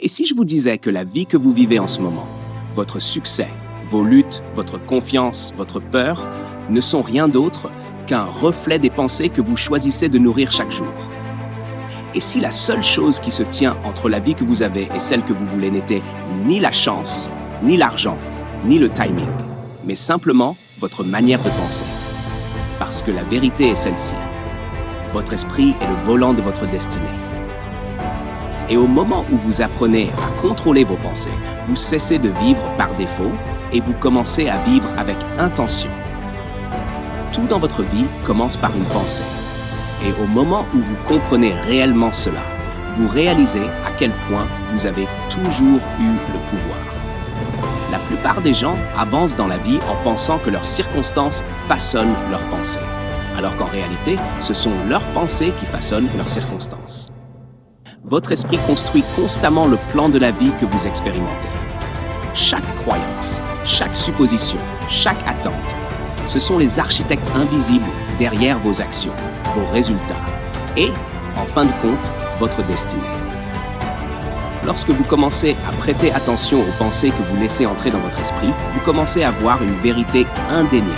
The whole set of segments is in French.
Et si je vous disais que la vie que vous vivez en ce moment, votre succès, vos luttes, votre confiance, votre peur, ne sont rien d'autre qu'un reflet des pensées que vous choisissez de nourrir chaque jour? Et si la seule chose qui se tient entre la vie que vous avez et celle que vous voulez n'était ni la chance, ni l'argent, ni le timing, mais simplement votre manière de penser? Parce que la vérité est celle-ci. Votre esprit est le volant de votre destinée. Et au moment où vous apprenez à contrôler vos pensées, vous cessez de vivre par défaut et vous commencez à vivre avec intention. Tout dans votre vie commence par une pensée. Et au moment où vous comprenez réellement cela, vous réalisez à quel point vous avez toujours eu le pouvoir. La plupart des gens avancent dans la vie en pensant que leurs circonstances façonnent leurs pensées, alors qu'en réalité, ce sont leurs pensées qui façonnent leurs circonstances. Votre esprit construit constamment le plan de la vie que vous expérimentez. Chaque croyance, chaque supposition, chaque attente, ce sont les architectes invisibles derrière vos actions, vos résultats et, en fin de compte, votre destinée. Lorsque vous commencez à prêter attention aux pensées que vous laissez entrer dans votre esprit, vous commencez à voir une vérité indéniable.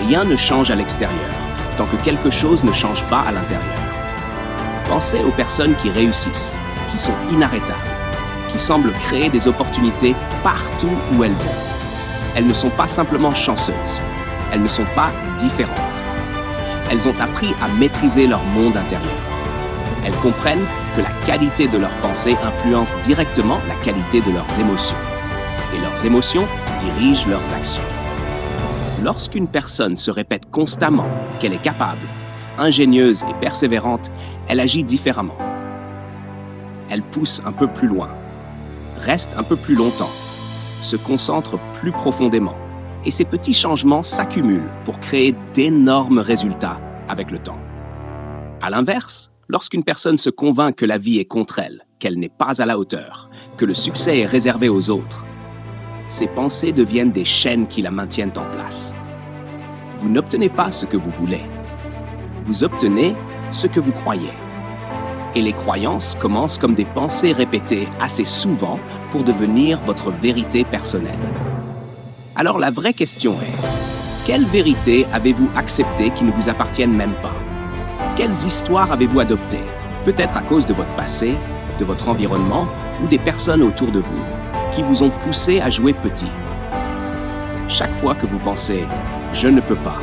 Rien ne change à l'extérieur, tant que quelque chose ne change pas à l'intérieur. Pensez aux personnes qui réussissent, qui sont inarrêtables, qui semblent créer des opportunités partout où elles vont. Elles ne sont pas simplement chanceuses, elles ne sont pas différentes. Elles ont appris à maîtriser leur monde intérieur. Elles comprennent que la qualité de leurs pensées influence directement la qualité de leurs émotions. Et leurs émotions dirigent leurs actions. Lorsqu'une personne se répète constamment qu'elle est capable, ingénieuse et persévérante, elle agit différemment. Elle pousse un peu plus loin, reste un peu plus longtemps, se concentre plus profondément, et ces petits changements s'accumulent pour créer d'énormes résultats avec le temps. À l'inverse, lorsqu'une personne se convainc que la vie est contre elle, qu'elle n'est pas à la hauteur, que le succès est réservé aux autres, ses pensées deviennent des chaînes qui la maintiennent en place. Vous n'obtenez pas ce que vous voulez. Vous obtenez ce que vous croyez. Et les croyances commencent comme des pensées répétées assez souvent pour devenir votre vérité personnelle. Alors la vraie question est, quelle vérité avez-vous acceptée qui ne vous appartiennent même pas? Quelles histoires avez-vous adoptées? Peut-être à cause de votre passé, de votre environnement ou des personnes autour de vous qui vous ont poussé à jouer petit. Chaque fois que vous pensez « je ne peux pas »,«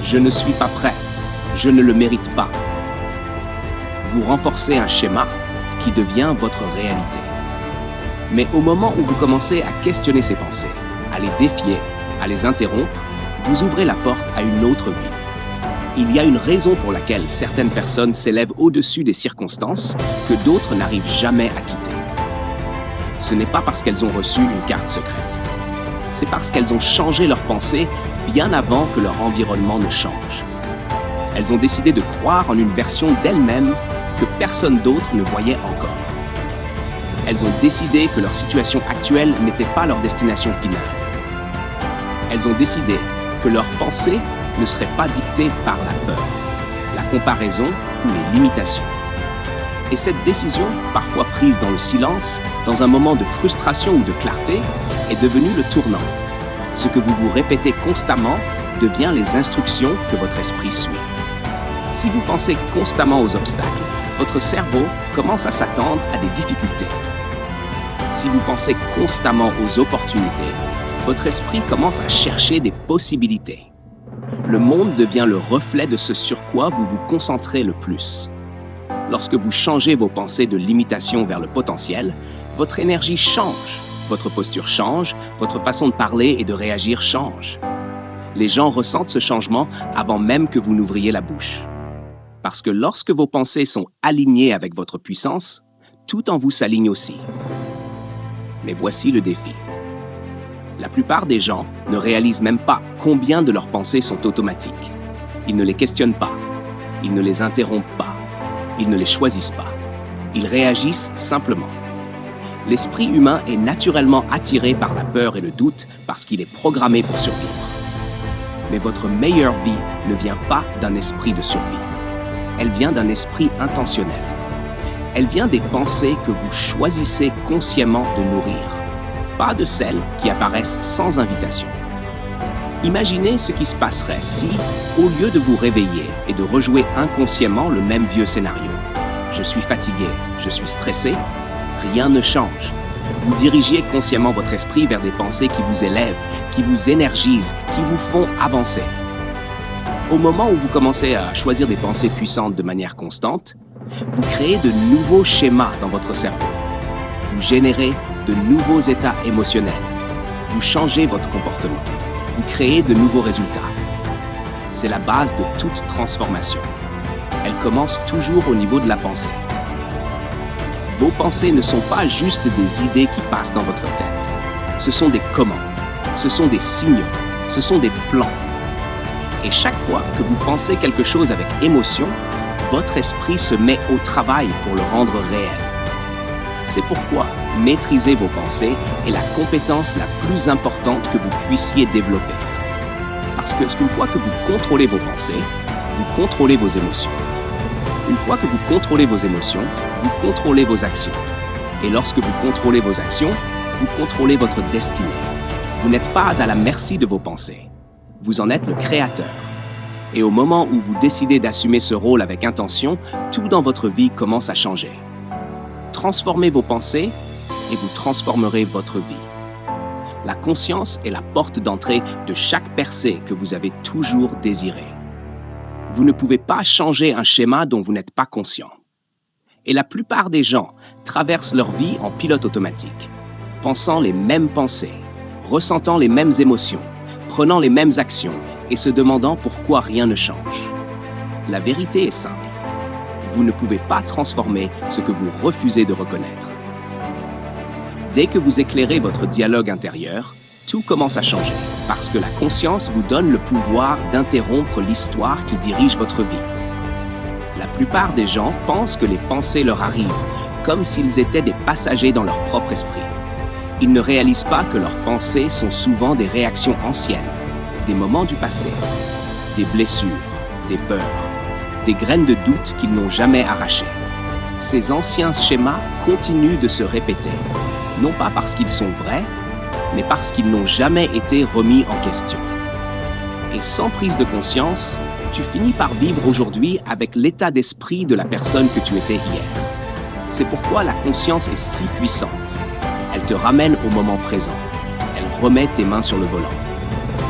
je ne suis pas prêt »,« je ne le mérite pas », vous renforcez un schéma qui devient votre réalité. Mais au moment où vous commencez à questionner ces pensées, à les défier, à les interrompre, vous ouvrez la porte à une autre vie. Il y a une raison pour laquelle certaines personnes s'élèvent au-dessus des circonstances que d'autres n'arrivent jamais à quitter. Ce n'est pas parce qu'elles ont reçu une carte secrète. C'est parce qu'elles ont changé leurs pensées bien avant que leur environnement ne change. Elles ont décidé de croire en une version d'elles-mêmes que personne d'autre ne voyait encore. Elles ont décidé que leur situation actuelle n'était pas leur destination finale. Elles ont décidé que leurs pensées ne seraient pas dictées par la peur, la comparaison ou les limitations. Et cette décision, parfois prise dans le silence, dans un moment de frustration ou de clarté, est devenue le tournant. Ce que vous vous répétez constamment devient les instructions que votre esprit suit. Si vous pensez constamment aux obstacles, votre cerveau commence à s'attendre à des difficultés. Si vous pensez constamment aux opportunités, votre esprit commence à chercher des possibilités. Le monde devient le reflet de ce sur quoi vous vous concentrez le plus. Lorsque vous changez vos pensées de limitation vers le potentiel, votre énergie change, votre posture change, votre façon de parler et de réagir change. Les gens ressentent ce changement avant même que vous n'ouvriez la bouche. Parce que lorsque vos pensées sont alignées avec votre puissance, tout en vous s'aligne aussi. Mais voici le défi. La plupart des gens ne réalisent même pas combien de leurs pensées sont automatiques. Ils ne les questionnent pas, ils ne les interrompent pas, ils ne les choisissent pas. Ils réagissent simplement. L'esprit humain est naturellement attiré par la peur et le doute parce qu'il est programmé pour survivre. Mais votre meilleure vie ne vient pas d'un esprit de survie. Elle vient d'un esprit intentionnel. Elle vient des pensées que vous choisissez consciemment de nourrir, pas de celles qui apparaissent sans invitation. Imaginez ce qui se passerait si, au lieu de vous réveiller et de rejouer inconsciemment le même vieux scénario, je suis fatigué, je suis stressé, rien ne change. Vous dirigiez consciemment votre esprit vers des pensées qui vous élèvent, qui vous énergisent, qui vous font avancer. Au moment où vous commencez à choisir des pensées puissantes de manière constante, vous créez de nouveaux schémas dans votre cerveau. Vous générez de nouveaux états émotionnels. Vous changez votre comportement. Vous créez de nouveaux résultats. C'est la base de toute transformation. Elle commence toujours au niveau de la pensée. Vos pensées ne sont pas juste des idées qui passent dans votre tête. Ce sont des commandes, ce sont des signaux, ce sont des plans. Et chaque fois que vous pensez quelque chose avec émotion, votre esprit se met au travail pour le rendre réel. C'est pourquoi maîtriser vos pensées est la compétence la plus importante que vous puissiez développer. Parce qu'une fois que vous contrôlez vos pensées, vous contrôlez vos émotions. Une fois que vous contrôlez vos émotions, vous contrôlez vos actions. Et lorsque vous contrôlez vos actions, vous contrôlez votre destinée. Vous n'êtes pas à la merci de vos pensées. Vous en êtes le créateur. Et au moment où vous décidez d'assumer ce rôle avec intention, tout dans votre vie commence à changer. Transformez vos pensées et vous transformerez votre vie. La conscience est la porte d'entrée de chaque percée que vous avez toujours désirée. Vous ne pouvez pas changer un schéma dont vous n'êtes pas conscient. Et la plupart des gens traversent leur vie en pilote automatique, pensant les mêmes pensées, ressentant les mêmes émotions, prenant les mêmes actions et se demandant pourquoi rien ne change. La vérité est simple. Vous ne pouvez pas transformer ce que vous refusez de reconnaître. Dès que vous éclairez votre dialogue intérieur, tout commence à changer, parce que la conscience vous donne le pouvoir d'interrompre l'histoire qui dirige votre vie. La plupart des gens pensent que les pensées leur arrivent, comme s'ils étaient des passagers dans leur propre esprit. Ils ne réalisent pas que leurs pensées sont souvent des réactions anciennes, des moments du passé, des blessures, des peurs, des graines de doute qu'ils n'ont jamais arrachées. Ces anciens schémas continuent de se répéter, non pas parce qu'ils sont vrais, mais parce qu'ils n'ont jamais été remis en question. Et sans prise de conscience, tu finis par vivre aujourd'hui avec l'état d'esprit de la personne que tu étais hier. C'est pourquoi la conscience est si puissante. Elle te ramène au moment présent. Elle remet tes mains sur le volant.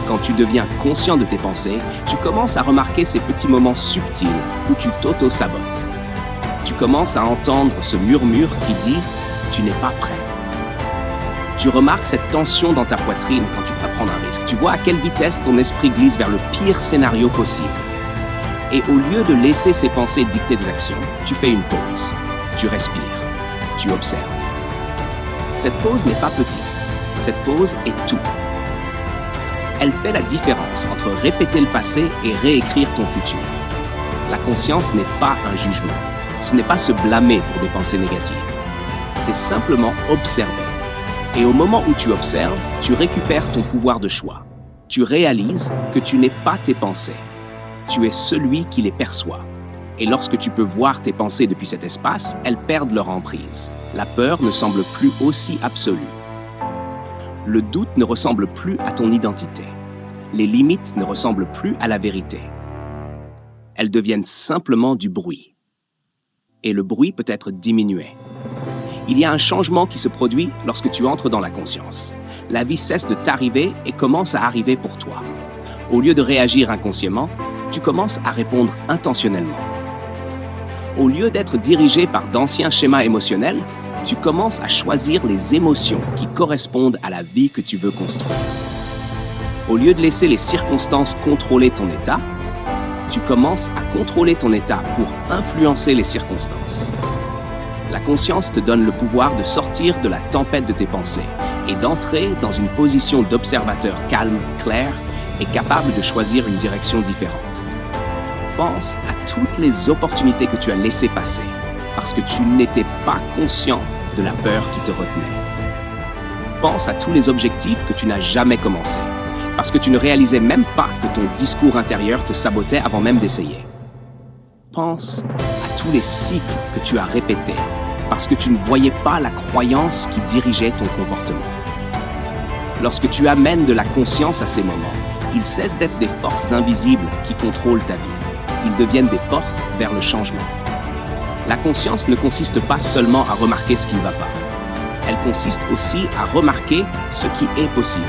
Quand tu deviens conscient de tes pensées, tu commences à remarquer ces petits moments subtils où tu t'auto-sabotes. Tu commences à entendre ce murmure qui dit « tu n'es pas prêt ». Tu remarques cette tension dans ta poitrine quand tu vas prendre un risque. Tu vois à quelle vitesse ton esprit glisse vers le pire scénario possible. Et au lieu de laisser ces pensées dicter tes actions, tu fais une pause. Tu respires. Tu observes. Cette pause n'est pas petite. Cette pause est tout. Elle fait la différence entre répéter le passé et réécrire ton futur. La conscience n'est pas un jugement. Ce n'est pas se blâmer pour des pensées négatives. C'est simplement observer. Et au moment où tu observes, tu récupères ton pouvoir de choix. Tu réalises que tu n'es pas tes pensées. Tu es celui qui les perçoit. Et lorsque tu peux voir tes pensées depuis cet espace, elles perdent leur emprise. La peur ne semble plus aussi absolue. Le doute ne ressemble plus à ton identité. Les limites ne ressemblent plus à la vérité. Elles deviennent simplement du bruit. Et le bruit peut être diminué. Il y a un changement qui se produit lorsque tu entres dans la conscience. La vie cesse de t'arriver et commence à arriver pour toi. Au lieu de réagir inconsciemment, tu commences à répondre intentionnellement. Au lieu d'être dirigé par d'anciens schémas émotionnels, tu commences à choisir les émotions qui correspondent à la vie que tu veux construire. Au lieu de laisser les circonstances contrôler ton état, tu commences à contrôler ton état pour influencer les circonstances. La conscience te donne le pouvoir de sortir de la tempête de tes pensées et d'entrer dans une position d'observateur calme, clair et capable de choisir une direction différente. Pense à toutes les opportunités que tu as laissées passer parce que tu n'étais pas conscient de la peur qui te retenait. Pense à tous les objectifs que tu n'as jamais commencé parce que tu ne réalisais même pas que ton discours intérieur te sabotait avant même d'essayer. Pense à tous les cycles que tu as répétés parce que tu ne voyais pas la croyance qui dirigeait ton comportement. Lorsque tu amènes de la conscience à ces moments, ils cessent d'être des forces invisibles qui contrôlent ta vie. Ils deviennent des portes vers le changement. La conscience ne consiste pas seulement à remarquer ce qui ne va pas. Elle consiste aussi à remarquer ce qui est possible.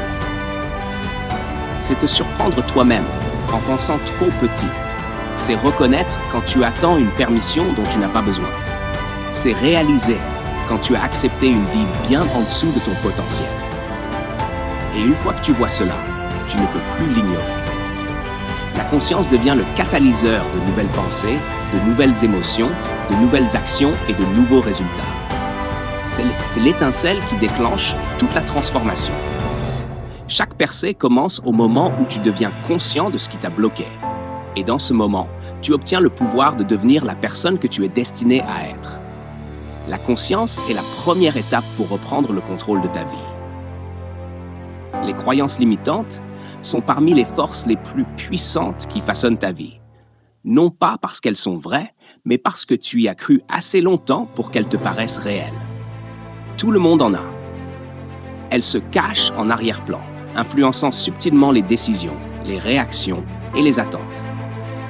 C'est te surprendre toi-même en pensant trop petit. C'est reconnaître quand tu attends une permission dont tu n'as pas besoin. C'est réaliser quand tu as accepté une vie bien en dessous de ton potentiel. Et une fois que tu vois cela, tu ne peux plus l'ignorer. La conscience devient le catalyseur de nouvelles pensées, de nouvelles émotions, de nouvelles actions et de nouveaux résultats. C'est l'étincelle qui déclenche toute la transformation. Chaque percée commence au moment où tu deviens conscient de ce qui t'a bloqué. Et dans ce moment, tu obtiens le pouvoir de devenir la personne que tu es destiné à être. La conscience est la première étape pour reprendre le contrôle de ta vie. Les croyances limitantes sont parmi les forces les plus puissantes qui façonnent ta vie. Non pas parce qu'elles sont vraies, mais parce que tu y as cru assez longtemps pour qu'elles te paraissent réelles. Tout le monde en a. Elles se cachent en arrière-plan, influençant subtilement les décisions, les réactions et les attentes.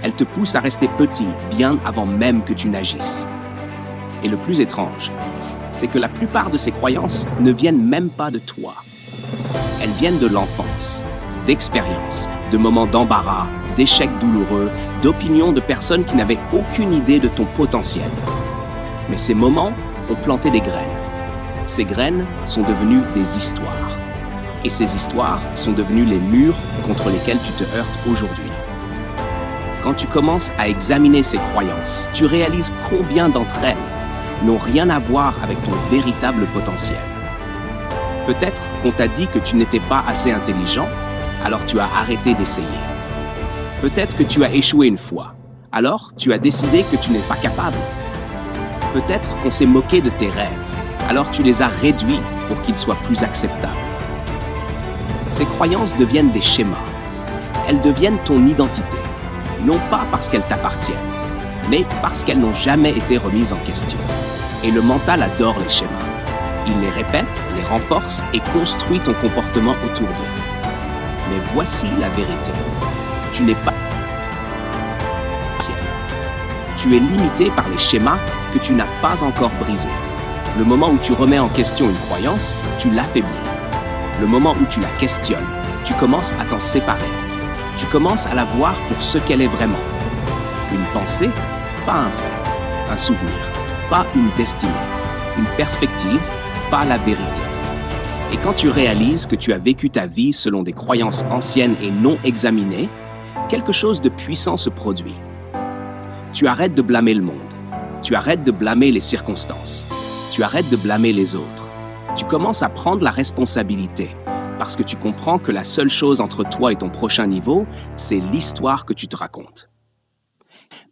Elles te poussent à rester petit bien avant même que tu n'agisses. Et le plus étrange, c'est que la plupart de ces croyances ne viennent même pas de toi. Elles viennent de l'enfance, d'expériences, de moments d'embarras, d'échecs douloureux, d'opinions de personnes qui n'avaient aucune idée de ton potentiel. Mais ces moments ont planté des graines. Ces graines sont devenues des histoires. Et ces histoires sont devenues les murs contre lesquels tu te heurtes aujourd'hui. Quand tu commences à examiner ces croyances, tu réalises combien d'entre elles n'ont rien à voir avec ton véritable potentiel. Peut-être qu'on t'a dit que tu n'étais pas assez intelligent, alors tu as arrêté d'essayer. Peut-être que tu as échoué une fois, alors tu as décidé que tu n'es pas capable. Peut-être qu'on s'est moqué de tes rêves, alors tu les as réduits pour qu'ils soient plus acceptables. Ces croyances deviennent des schémas. Elles deviennent ton identité, non pas parce qu'elles t'appartiennent, mais parce qu'elles n'ont jamais été remises en question. Et le mental adore les schémas. Il les répète, les renforce et construit ton comportement autour d'eux. Mais voici la vérité. Tu n'es pas tu es limité par les schémas que tu n'as pas encore brisés. Le moment où tu remets en question une croyance, tu l'affaiblis. Le moment où tu la questionnes, tu commences à t'en séparer. Tu commences à la voir pour ce qu'elle est vraiment. Une pensée, pas un fait. Un souvenir, pas une destinée. Une perspective, pas la vérité. Et quand tu réalises que tu as vécu ta vie selon des croyances anciennes et non examinées, quelque chose de puissant se produit. Tu arrêtes de blâmer le monde. Tu arrêtes de blâmer les circonstances. Tu arrêtes de blâmer les autres. Tu commences à prendre la responsabilité parce que tu comprends que la seule chose entre toi et ton prochain niveau, c'est l'histoire que tu te racontes.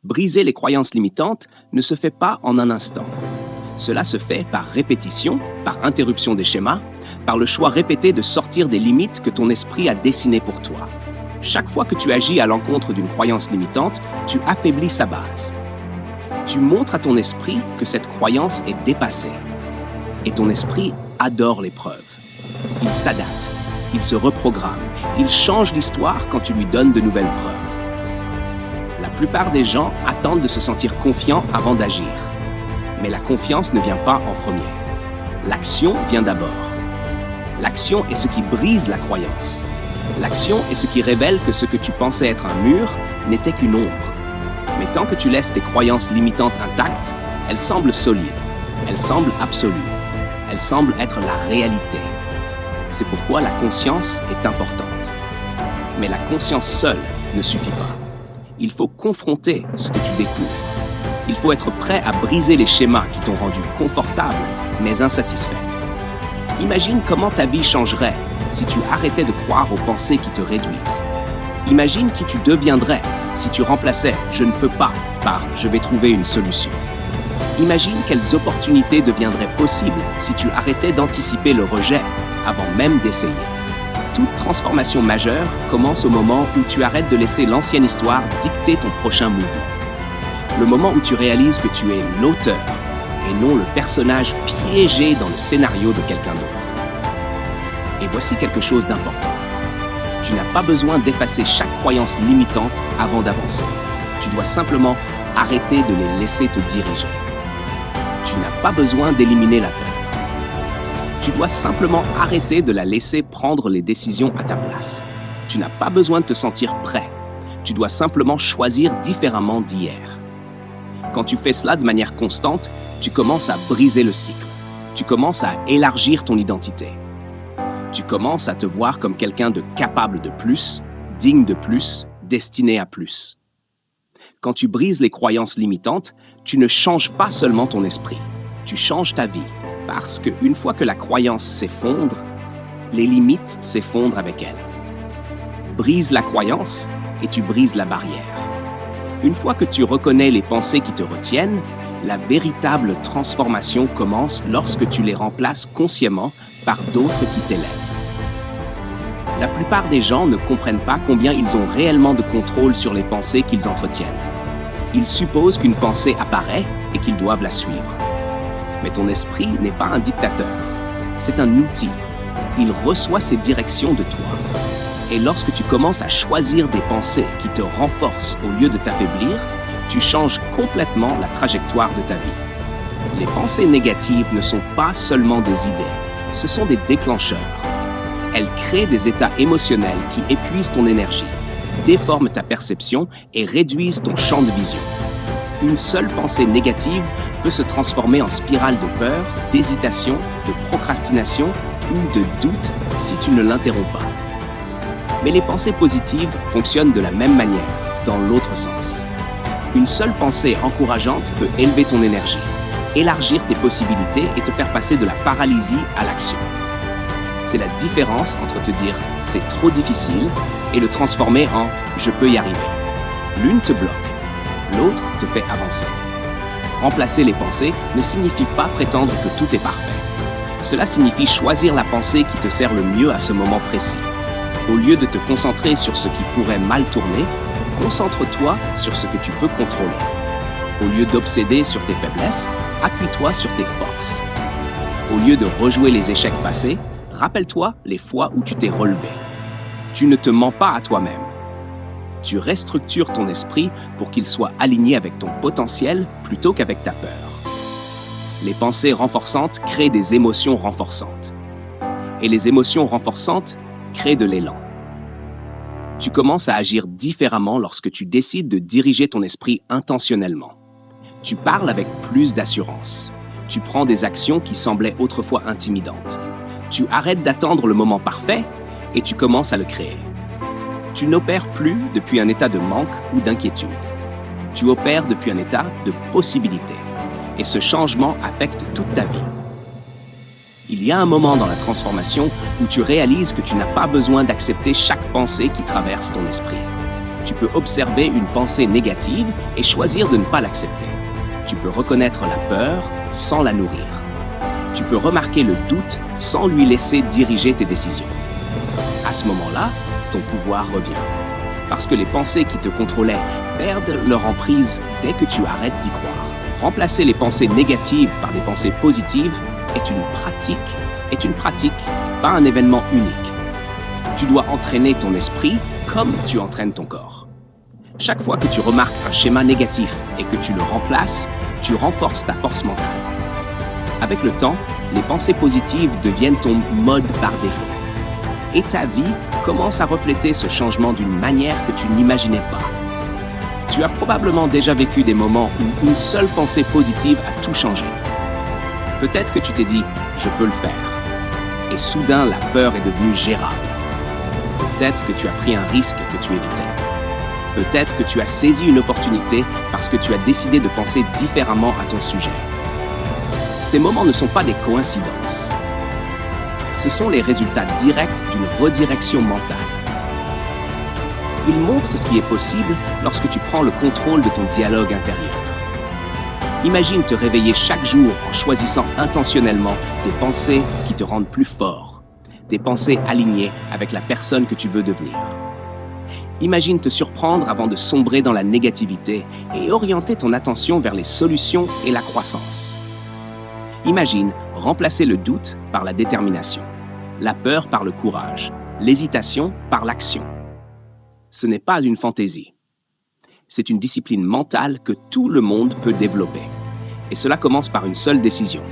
Briser les croyances limitantes ne se fait pas en un instant. Cela se fait par répétition, par interruption des schémas, par le choix répété de sortir des limites que ton esprit a dessinées pour toi. Chaque fois que tu agis à l'encontre d'une croyance limitante, tu affaiblis sa base. Tu montres à ton esprit que cette croyance est dépassée. Et ton esprit adore l'épreuve. Il s'adapte, il se reprogramme, il change l'histoire quand tu lui donnes de nouvelles preuves. La plupart des gens attendent de se sentir confiants avant d'agir. Mais la confiance ne vient pas en premier. L'action vient d'abord. L'action est ce qui brise la croyance. L'action est ce qui révèle que ce que tu pensais être un mur n'était qu'une ombre. Mais tant que tu laisses tes croyances limitantes intactes, elles semblent solides, elles semblent absolues, elles semblent être la réalité. C'est pourquoi la conscience est importante. Mais la conscience seule ne suffit pas. Il faut confronter ce que tu découvres. Il faut être prêt à briser les schémas qui t'ont rendu confortable, mais insatisfait. Imagine comment ta vie changerait si tu arrêtais de croire aux pensées qui te réduisent. Imagine qui tu deviendrais si tu remplaçais « je ne peux pas » par « je vais trouver une solution ». Imagine quelles opportunités deviendraient possibles si tu arrêtais d'anticiper le rejet avant même d'essayer. Toute transformation majeure commence au moment où tu arrêtes de laisser l'ancienne histoire dicter ton prochain mouvement. Le moment où tu réalises que tu es l'auteur, et non le personnage piégé dans le scénario de quelqu'un d'autre. Et voici quelque chose d'important. Tu n'as pas besoin d'effacer chaque croyance limitante avant d'avancer. Tu dois simplement arrêter de les laisser te diriger. Tu n'as pas besoin d'éliminer la peur. Tu dois simplement arrêter de la laisser prendre les décisions à ta place. Tu n'as pas besoin de te sentir prêt. Tu dois simplement choisir différemment d'hier. Quand tu fais cela de manière constante, tu commences à briser le cycle. Tu commences à élargir ton identité. Tu commences à te voir comme quelqu'un de capable de plus, digne de plus, destiné à plus. Quand tu brises les croyances limitantes, tu ne changes pas seulement ton esprit, tu changes ta vie. Parce qu'une fois que la croyance s'effondre, les limites s'effondrent avec elle. Brise la croyance et tu brises la barrière. Une fois que tu reconnais les pensées qui te retiennent, la véritable transformation commence lorsque tu les remplaces consciemment par d'autres qui t'élèvent. La plupart des gens ne comprennent pas combien ils ont réellement de contrôle sur les pensées qu'ils entretiennent. Ils supposent qu'une pensée apparaît et qu'ils doivent la suivre. Mais ton esprit n'est pas un dictateur. C'est un outil. Il reçoit ses directions de toi. Et lorsque tu commences à choisir des pensées qui te renforcent au lieu de t'affaiblir, tu changes complètement la trajectoire de ta vie. Les pensées négatives ne sont pas seulement des idées, ce sont des déclencheurs. Elles créent des états émotionnels qui épuisent ton énergie, déforment ta perception et réduisent ton champ de vision. Une seule pensée négative peut se transformer en spirale de peur, d'hésitation, de procrastination ou de doute si tu ne l'interromps pas. Mais les pensées positives fonctionnent de la même manière, dans l'autre sens. Une seule pensée encourageante peut élever ton énergie, élargir tes possibilités et te faire passer de la paralysie à l'action. C'est la différence entre te dire « c'est trop difficile » et le transformer en « je peux y arriver ». L'une te bloque, l'autre te fait avancer. Remplacer les pensées ne signifie pas prétendre que tout est parfait. Cela signifie choisir la pensée qui te sert le mieux à ce moment précis. Au lieu de te concentrer sur ce qui pourrait mal tourner, concentre-toi sur ce que tu peux contrôler. Au lieu d'obséder sur tes faiblesses, appuie-toi sur tes forces. Au lieu de rejouer les échecs passés, rappelle-toi les fois où tu t'es relevé. Tu ne te mens pas à toi-même. Tu restructures ton esprit pour qu'il soit aligné avec ton potentiel plutôt qu'avec ta peur. Les pensées renforçantes créent des émotions renforçantes. Et les émotions renforçantes créent de l'élan. Tu commences à agir différemment lorsque tu décides de diriger ton esprit intentionnellement. Tu parles avec plus d'assurance. Tu prends des actions qui semblaient autrefois intimidantes. Tu arrêtes d'attendre le moment parfait et tu commences à le créer. Tu n'opères plus depuis un état de manque ou d'inquiétude. Tu opères depuis un état de possibilité. Et ce changement affecte toute ta vie. Il y a un moment dans la transformation où tu réalises que tu n'as pas besoin d'accepter chaque pensée qui traverse ton esprit. Tu peux observer une pensée négative et choisir de ne pas l'accepter. Tu peux reconnaître la peur sans la nourrir. Tu peux remarquer le doute sans lui laisser diriger tes décisions. À ce moment-là, ton pouvoir revient. Parce que les pensées qui te contrôlaient perdent leur emprise dès que tu arrêtes d'y croire. Remplacer les pensées négatives par des pensées positives est une pratique, pas un événement unique. Tu dois entraîner ton esprit comme tu entraînes ton corps. Chaque fois que tu remarques un schéma négatif et que tu le remplaces, tu renforces ta force mentale. Avec le temps, les pensées positives deviennent ton mode par défaut. Et ta vie commence à refléter ce changement d'une manière que tu n'imaginais pas. Tu as probablement déjà vécu des moments où une seule pensée positive a tout changé. Peut-être que tu t'es dit « je peux le faire » et soudain la peur est devenue gérable. Peut-être que tu as pris un risque que tu évitais. Peut-être que tu as saisi une opportunité parce que tu as décidé de penser différemment à ton sujet. Ces moments ne sont pas des coïncidences. Ce sont les résultats directs d'une redirection mentale. Ils montrent ce qui est possible lorsque tu prends le contrôle de ton dialogue intérieur. Imagine te réveiller chaque jour en choisissant intentionnellement des pensées qui te rendent plus fort, des pensées alignées avec la personne que tu veux devenir. Imagine te surprendre avant de sombrer dans la négativité et orienter ton attention vers les solutions et la croissance. Imagine remplacer le doute par la détermination, la peur par le courage, l'hésitation par l'action. Ce n'est pas une fantaisie. C'est une discipline mentale que tout le monde peut développer. Et cela commence par une seule décision.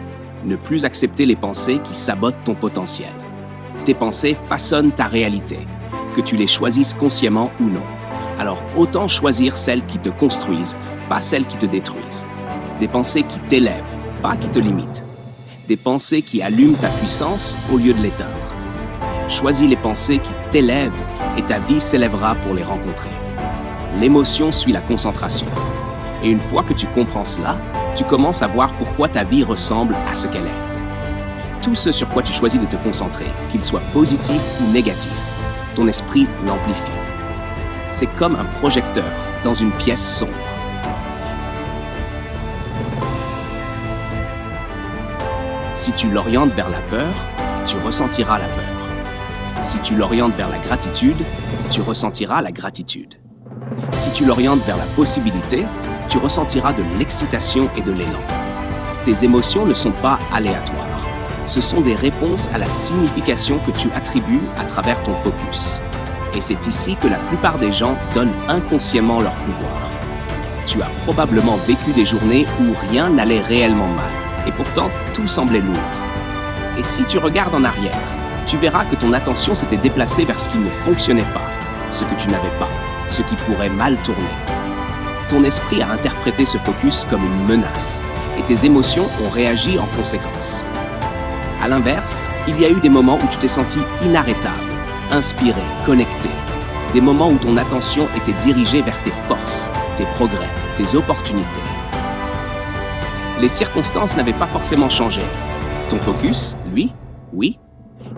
Ne plus accepter les pensées qui sabotent ton potentiel. Tes pensées façonnent ta réalité, que tu les choisisses consciemment ou non. Alors autant choisir celles qui te construisent, pas celles qui te détruisent. Des pensées qui t'élèvent, pas qui te limitent. Des pensées qui allument ta puissance au lieu de l'éteindre. Choisis les pensées qui t'élèvent et ta vie s'élèvera pour les rencontrer. L'émotion suit la concentration. Et une fois que tu comprends cela, tu commences à voir pourquoi ta vie ressemble à ce qu'elle est. Tout ce sur quoi tu choisis de te concentrer, qu'il soit positif ou négatif, ton esprit l'amplifie. C'est comme un projecteur dans une pièce sombre. Si tu l'orientes vers la peur, tu ressentiras la peur. Si tu l'orientes vers la gratitude, tu ressentiras la gratitude. Si tu l'orientes vers la possibilité, tu ressentiras de l'excitation et de l'élan. Tes émotions ne sont pas aléatoires. Ce sont des réponses à la signification que tu attribues à travers ton focus. Et c'est ici que la plupart des gens donnent inconsciemment leur pouvoir. Tu as probablement vécu des journées où rien n'allait réellement mal, et pourtant tout semblait lourd. Et si tu regardes en arrière, tu verras que ton attention s'était déplacée vers ce qui ne fonctionnait pas, ce que tu n'avais pas, ce qui pourrait mal tourner. Ton esprit a interprété ce focus comme une menace, et tes émotions ont réagi en conséquence. À l'inverse, il y a eu des moments où tu t'es senti inarrêtable, inspiré, connecté. Des moments où ton attention était dirigée vers tes forces, tes progrès, tes opportunités. Les circonstances n'avaient pas forcément changé. Ton focus, lui, oui.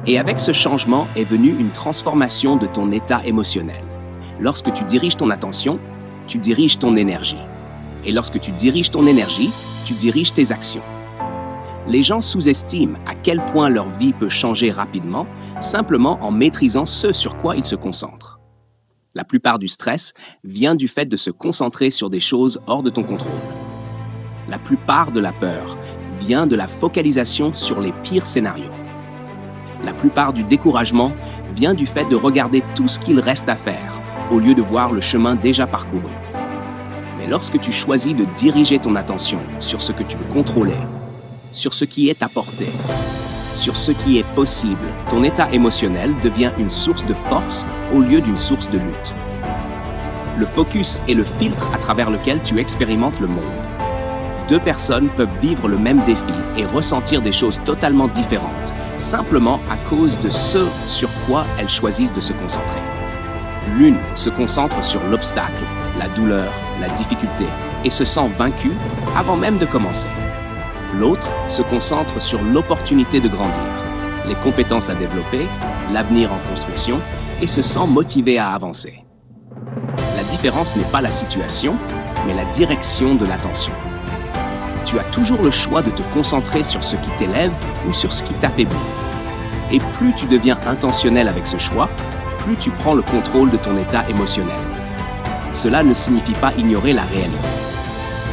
Et avec ce changement est venue une transformation de ton état émotionnel. Lorsque tu diriges ton attention, tu diriges ton énergie. Et lorsque tu diriges ton énergie, tu diriges tes actions. Les gens sous-estiment à quel point leur vie peut changer rapidement, simplement en maîtrisant ce sur quoi ils se concentrent. La plupart du stress vient du fait de se concentrer sur des choses hors de ton contrôle. La plupart de la peur vient de la focalisation sur les pires scénarios. La plupart du découragement vient du fait de regarder tout ce qu'il reste à faire, au lieu de voir le chemin déjà parcouru. Mais lorsque tu choisis de diriger ton attention sur ce que tu peux contrôler, sur ce qui est à portée, sur ce qui est possible, ton état émotionnel devient une source de force au lieu d'une source de lutte. Le focus est le filtre à travers lequel tu expérimentes le monde. Deux personnes peuvent vivre le même défi et ressentir des choses totalement différentes, simplement à cause de ce sur quoi elles choisissent de se concentrer. L'une se concentre sur l'obstacle, la douleur, la difficulté et se sent vaincue avant même de commencer. L'autre se concentre sur l'opportunité de grandir, les compétences à développer, l'avenir en construction et se sent motivé à avancer. La différence n'est pas la situation, mais la direction de l'attention. Tu as toujours le choix de te concentrer sur ce qui t'élève ou sur ce qui t'affaiblit. Et plus tu deviens intentionnel avec ce choix, plus tu prends le contrôle de ton état émotionnel. Cela ne signifie pas ignorer la réalité.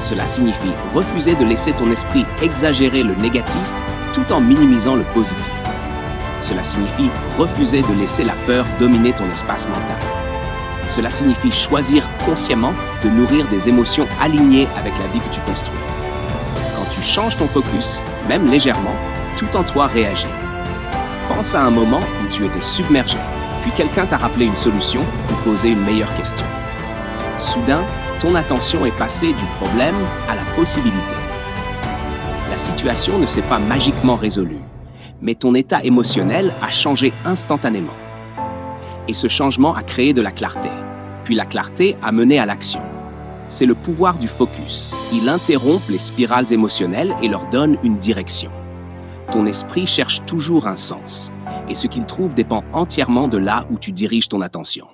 Cela signifie refuser de laisser ton esprit exagérer le négatif tout en minimisant le positif. Cela signifie refuser de laisser la peur dominer ton espace mental. Cela signifie choisir consciemment de nourrir des émotions alignées avec la vie que tu construis. Quand tu changes ton focus, même légèrement, tout en toi réagit. Pense à un moment où tu étais submergé, puis quelqu'un t'a rappelé une solution ou posé une meilleure question. Soudain, ton attention est passée du problème à la possibilité. La situation ne s'est pas magiquement résolue, mais ton état émotionnel a changé instantanément. Et ce changement a créé de la clarté, puis la clarté a mené à l'action. C'est le pouvoir du focus. Il interrompt les spirales émotionnelles et leur donne une direction. Ton esprit cherche toujours un sens, et ce qu'il trouve dépend entièrement de là où tu diriges ton attention.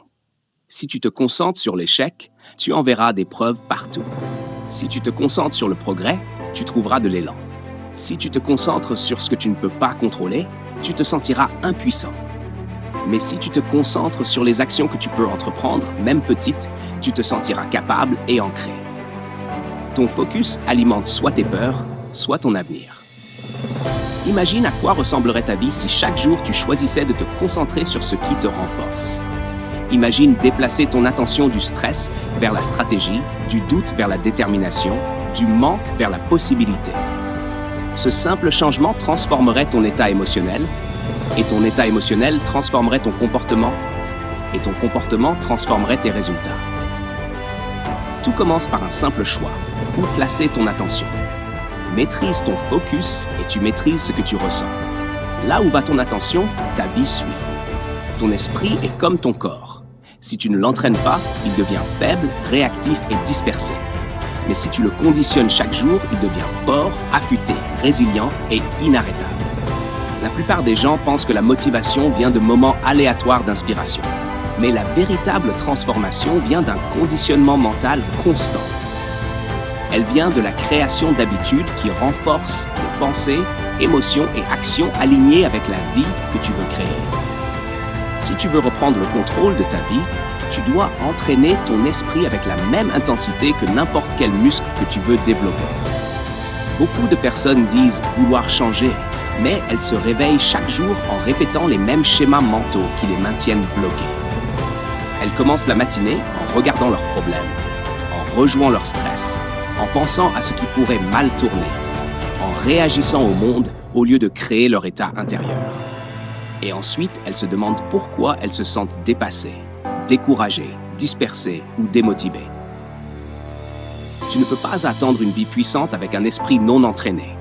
Si tu te concentres sur l'échec, tu en verras des preuves partout. Si tu te concentres sur le progrès, tu trouveras de l'élan. Si tu te concentres sur ce que tu ne peux pas contrôler, tu te sentiras impuissant. Mais si tu te concentres sur les actions que tu peux entreprendre, même petites, tu te sentiras capable et ancré. Ton focus alimente soit tes peurs, soit ton avenir. Imagine à quoi ressemblerait ta vie si chaque jour tu choisissais de te concentrer sur ce qui te renforce. Imagine déplacer ton attention du stress vers la stratégie, du doute vers la détermination, du manque vers la possibilité. Ce simple changement transformerait ton état émotionnel, et ton état émotionnel transformerait ton comportement, et ton comportement transformerait tes résultats. Tout commence par un simple choix, où placer ton attention. Maîtrise ton focus et tu maîtrises ce que tu ressens. Là où va ton attention, ta vie suit. Ton esprit est comme ton corps. Si tu ne l'entraînes pas, il devient faible, réactif et dispersé. Mais si tu le conditionnes chaque jour, il devient fort, affûté, résilient et inarrêtable. La plupart des gens pensent que la motivation vient de moments aléatoires d'inspiration. Mais la véritable transformation vient d'un conditionnement mental constant. Elle vient de la création d'habitudes qui renforcent les pensées, émotions et actions alignées avec la vie que tu veux créer. Si tu veux reprendre le contrôle de ta vie, tu dois entraîner ton esprit avec la même intensité que n'importe quel muscle que tu veux développer. Beaucoup de personnes disent vouloir changer, mais elles se réveillent chaque jour en répétant les mêmes schémas mentaux qui les maintiennent bloqués. Elles commencent la matinée en regardant leurs problèmes, en rejouant leur stress, en pensant à ce qui pourrait mal tourner, en réagissant au monde au lieu de créer leur état intérieur. Et ensuite, elles se demandent pourquoi elles se sentent dépassées, découragées, dispersées ou démotivées. Tu ne peux pas attendre une vie puissante avec un esprit non entraîné.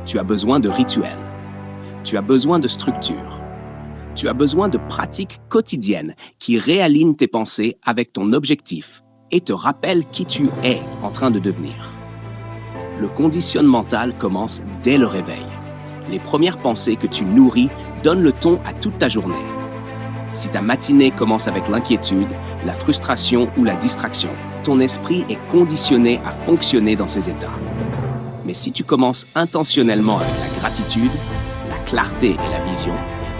Tu as besoin de rituels. Tu as besoin de structure. Tu as besoin de pratiques quotidiennes qui réalignent tes pensées avec ton objectif et te rappellent qui tu es en train de devenir. Le conditionnement mental commence dès le réveil. Les premières pensées que tu nourris donnent le ton à toute ta journée. Si ta matinée commence avec l'inquiétude, la frustration ou la distraction, ton esprit est conditionné à fonctionner dans ces états. Mais si tu commences intentionnellement avec la gratitude, la clarté et la vision,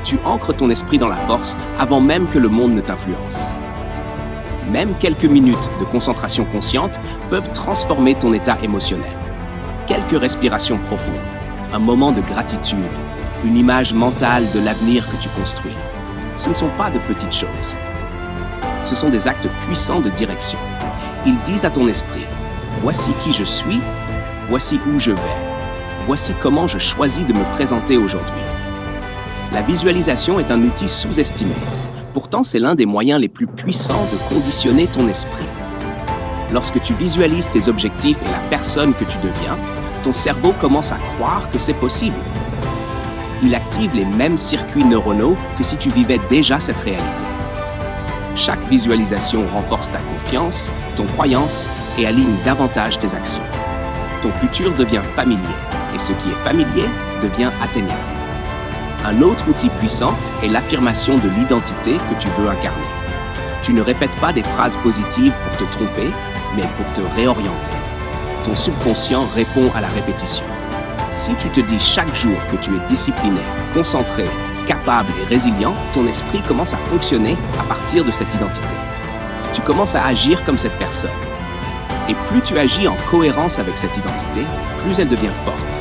tu ancres ton esprit dans la force avant même que le monde ne t'influence. Même quelques minutes de concentration consciente peuvent transformer ton état émotionnel. Quelques respirations profondes, un moment de gratitude, une image mentale de l'avenir que tu construis. Ce ne sont pas de petites choses. Ce sont des actes puissants de direction. Ils disent à ton esprit, voici qui je suis, voici où je vais, voici comment je choisis de me présenter aujourd'hui. La visualisation est un outil sous-estimé. Pourtant, c'est l'un des moyens les plus puissants de conditionner ton esprit. Lorsque tu visualises tes objectifs et la personne que tu deviens, ton cerveau commence à croire que c'est possible. Il active les mêmes circuits neuronaux que si tu vivais déjà cette réalité. Chaque visualisation renforce ta confiance, ton croyance et aligne davantage tes actions. Ton futur devient familier et ce qui est familier devient atteignable. Un autre outil puissant est l'affirmation de l'identité que tu veux incarner. Tu ne répètes pas des phrases positives pour te tromper, mais pour te réorienter. Ton subconscient répond à la répétition. Si tu te dis chaque jour que tu es discipliné, concentré, capable et résilient, ton esprit commence à fonctionner à partir de cette identité. Tu commences à agir comme cette personne. Et plus tu agis en cohérence avec cette identité, plus elle devient forte.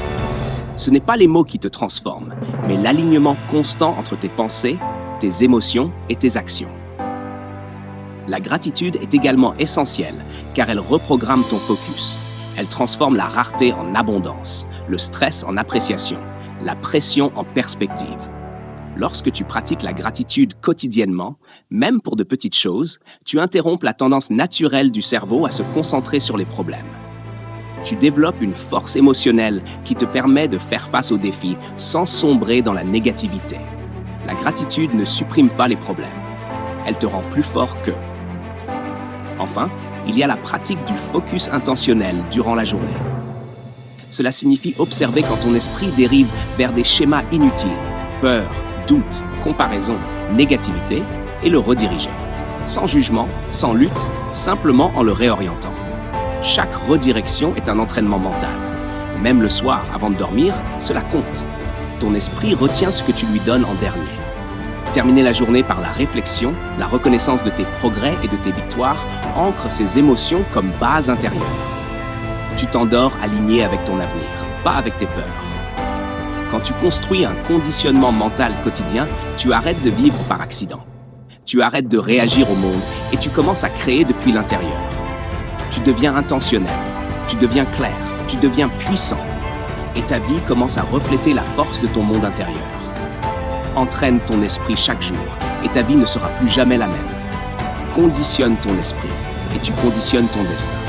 Ce n'est pas les mots qui te transforment, mais l'alignement constant entre tes pensées, tes émotions et tes actions. La gratitude est également essentielle car elle reprogramme ton focus. Elle transforme la rareté en abondance, le stress en appréciation, la pression en perspective. Lorsque tu pratiques la gratitude quotidiennement, même pour de petites choses, tu interrompes la tendance naturelle du cerveau à se concentrer sur les problèmes. Tu développes une force émotionnelle qui te permet de faire face aux défis sans sombrer dans la négativité. La gratitude ne supprime pas les problèmes. Elle te rend plus fort qu'eux. Enfin, il y a la pratique du focus intentionnel durant la journée. Cela signifie observer quand ton esprit dérive vers des schémas inutiles, peur, doute, comparaison, négativité, et le rediriger. Sans jugement, sans lutte, simplement en le réorientant. Chaque redirection est un entraînement mental. Même le soir, avant de dormir, cela compte. Ton esprit retient ce que tu lui donnes en dernier. Terminer la journée par la réflexion, la reconnaissance de tes progrès et de tes victoires ancre ces émotions comme base intérieure. Tu t'endors aligné avec ton avenir, pas avec tes peurs. Quand tu construis un conditionnement mental quotidien, tu arrêtes de vivre par accident. Tu arrêtes de réagir au monde et tu commences à créer depuis l'intérieur. Tu deviens intentionnel, tu deviens clair, tu deviens puissant. Et ta vie commence à refléter la force de ton monde intérieur. Entraîne ton esprit chaque jour et ta vie ne sera plus jamais la même. Conditionne ton esprit et tu conditionnes ton destin.